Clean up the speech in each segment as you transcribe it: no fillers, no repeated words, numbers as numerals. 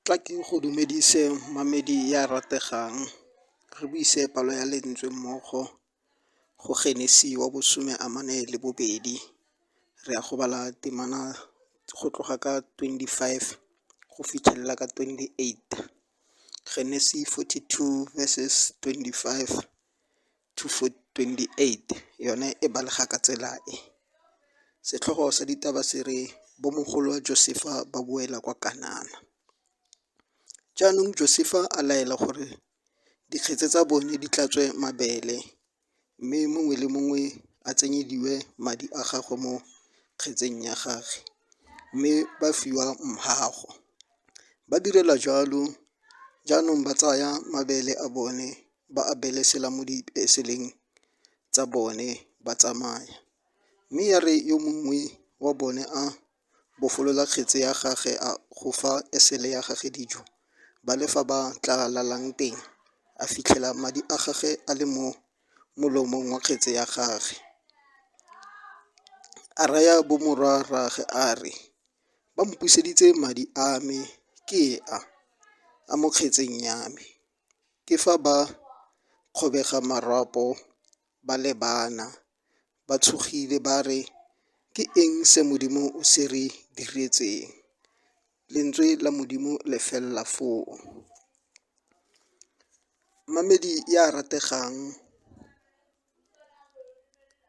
Tla ke go dumedise mamedi ya rategang, re buise palo ya lentswe mmogo go Genesi wa bo 42. Re a go bala temana go tloga ka 25 go fitlhelela ka 28. Genesi 42 verses 25 to 28 yone e balega ka tsela e. Setlhogo sa ditaba se re bomogolo wa Josefa ba boela kwa Kanana. Jaanong Josefa a laela gore dikgetse tsa bone di tlatswe mabele, mme mongwe le mongwe a tsenyediwe madi a gagwe mo kgetseng ya gagwe, mme ba fiwa mhago. Ba direla jalo, jaanong ba tsaya mabele a bone ba a belesela mo dieseleng tsa bone ba tsamaya. Mme ya re yo mongwe wa bone a bofolola kgetse ya gagwe a go fa esele ya gagwe dijo, ba lefa ba tla lalang teng a fitlhela madi a gagwe a le mo molomong wa kgetse ya gagwe. A raya bomorwa rraagwe a re, ba mpuseditse madi a me ke a mo kgetseng ya me. Ke fa ba kgobega marapo ba lebana, ba tshogile ba re, ke eng se Modimo o se re diretseng? Lentswe la Modimo le fella foo. Mamedi ya rategang,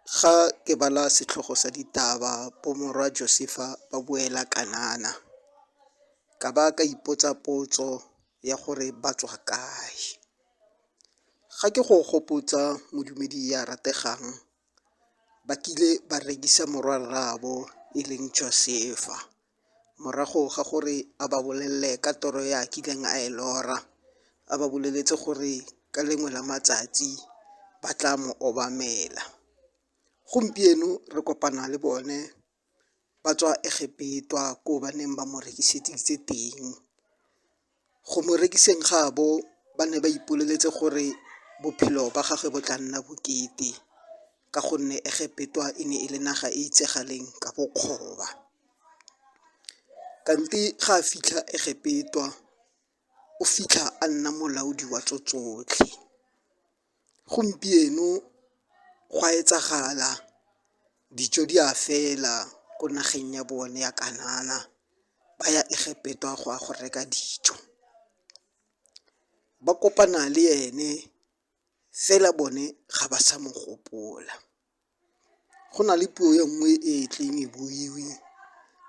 ga ke bala setlhogo sa ditaba bomorwa Josefa ba boela Kanana, ka ba ka ipotsa potso ya gore ba tswa kae. Ga ke go gopotsa modumedi ya rategang, ba kile ba rekisa morwarrabo e leng Josefa, morago ga gore a ba bolelele ka toro ya kileng a e lora, a ba boleletse gore ka lengwe la matsatsi ba tla mo obamela. Gompieno re kopana le bone ba tswa Egepetwa ko ba neng ba mo rekiseditse teng. Go mo rekiseng gabo ba ne ba ipoleletse gore bophelo ba gagwe bo tla nna bokete, ka gonne Egepetwa e ne e le naga e itsagaleng ka bokgoba. Kante ga a fitlha Egepetwa o fitlha a nna molaodi wa tso tsotlhe. Gompieno go a etsagala dijo di a fela ko nageng ya bone ya Kanana, ba ya Egepetwa go a go reka dijo. Ba kopana le ene fela bone ga ba sa mo gopola. Go na le puo e nngwe e tleng e buiwe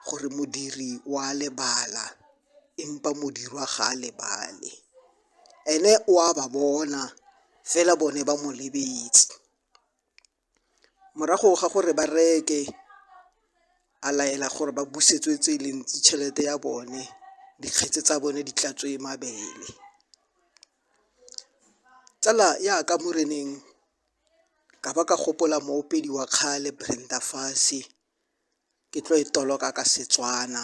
gore modiri wa lebala empa modirwa ga a lebale. Ene o a ba bona fela bone ba mo lebetse. Morago ga gore ba reke, a laela gore ba busetswe tse e leng tšhelete ya bone, dikgetse tsa bone di tlatswe mabele. Tsala ya ka moreneng ka ba ka gopola moopedi wa kgale Brenda Fassie, ke tlo e toloka ka Setswana,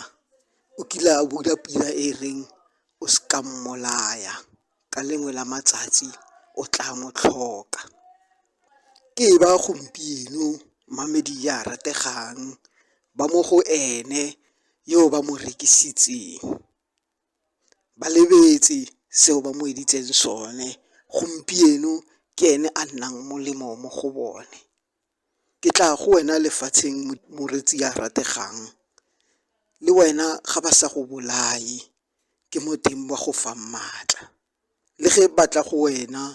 o kile a bula pina e reng o s'ka mmolaya, ka lengwe la matsatsi o tla mo tlhoka. Ke ba gompieno mamedi ya rategang ba mo go ene yo ba mo rekisitseng, ba lebetse seo ba mo editseng sone. Gompieno ke ene a nnang molemo mo go bone. Ke tla go wena lefatsheng moretsi ya rategang, le wena ga ba sa go bolaye ke mo teng ba go fang maatla. Le ge batla go wena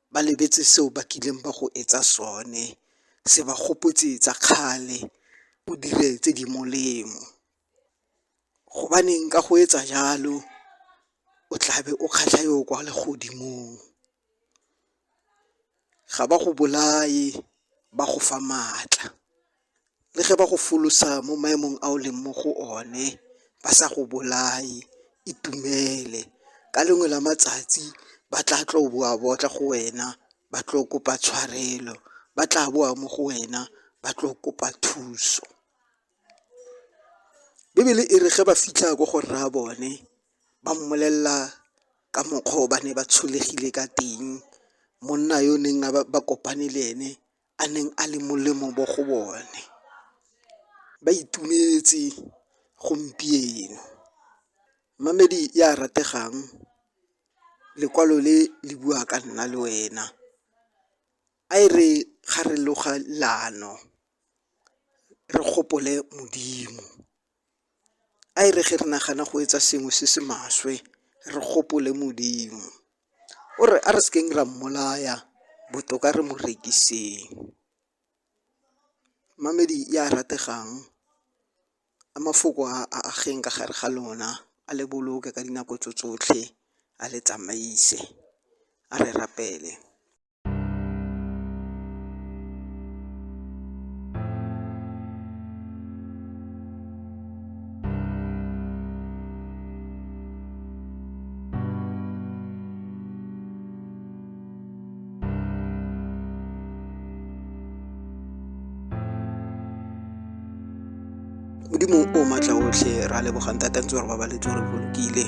ba lebetse seo ba kileng ba go etsa sone, se ba gopotse tsa kgale, o dire tse di molemo. Gobaneng ka go etsa jalo o tlabe o kgatlha yo kwa legodimong. Ga ba go bolaye, ba go fa maatla. Le ge ba go folosa mo maemong a o leng mo go one, ba sa go bolaye, itumele. Ka lengwe la matsatsi ba tla tlo boa botla go wena, ba tlo kopa tshwarelo, ba tla boa mo go wena, ba tlo kopa thuso. Bebele e re ge ba fitlha ko go rraa bone, ba mmolelela ka mokgwa o ba ne ba tsholegile ka teng, monna yo neng ba kopane le ene a neng a le molemo mo go bone. Ba itumetse gompieno. Mamedi ya rategang, lekwalo le le bua ka nna le wena. A e re ga re loga leano re gopole Modimo, a e re ge re nagana go etsa sengwe se se maswe re gopole Modimo. O re a re sekeng ra mmolaya, botoka re mo rekiseng. Mamedi ya rategang, a mafoko a ageng ka gare ga lona, a le boloke ka dinako tsotlhe, a le tsamaise, a re rapele. Modimo o matla otlhe, re a lebogang thata ntse re babaletse re bolokile,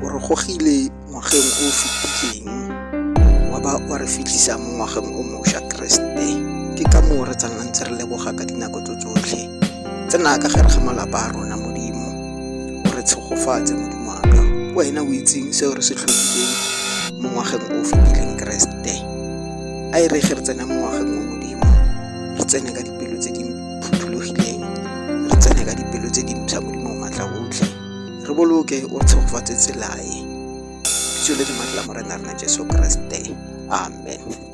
o re gogile ngwageng o o fetileng, wa re fitlhisa mo ngwageng o mošwa Keresete. Ke ka moo re tsamayang ntse re leboga ka dinako tsotlhe. Tsena ka gare ga malapa a rona Modimo, o re tshegofatse Modimo wa ka, wena o itseng seo re se tlhokileng mo ngwageng o o fetileng Keresete. A e re ge re tsena mo ngwageng o Modimo, re tsene ka dipelo tse di phuthulogileng, re tsene ka dipelo tse di ntšha Modimo o matla otlhe. Re boloke o re tshegofatse tselae, bitso le di matla mo rena rena Jesu Keresete, amen.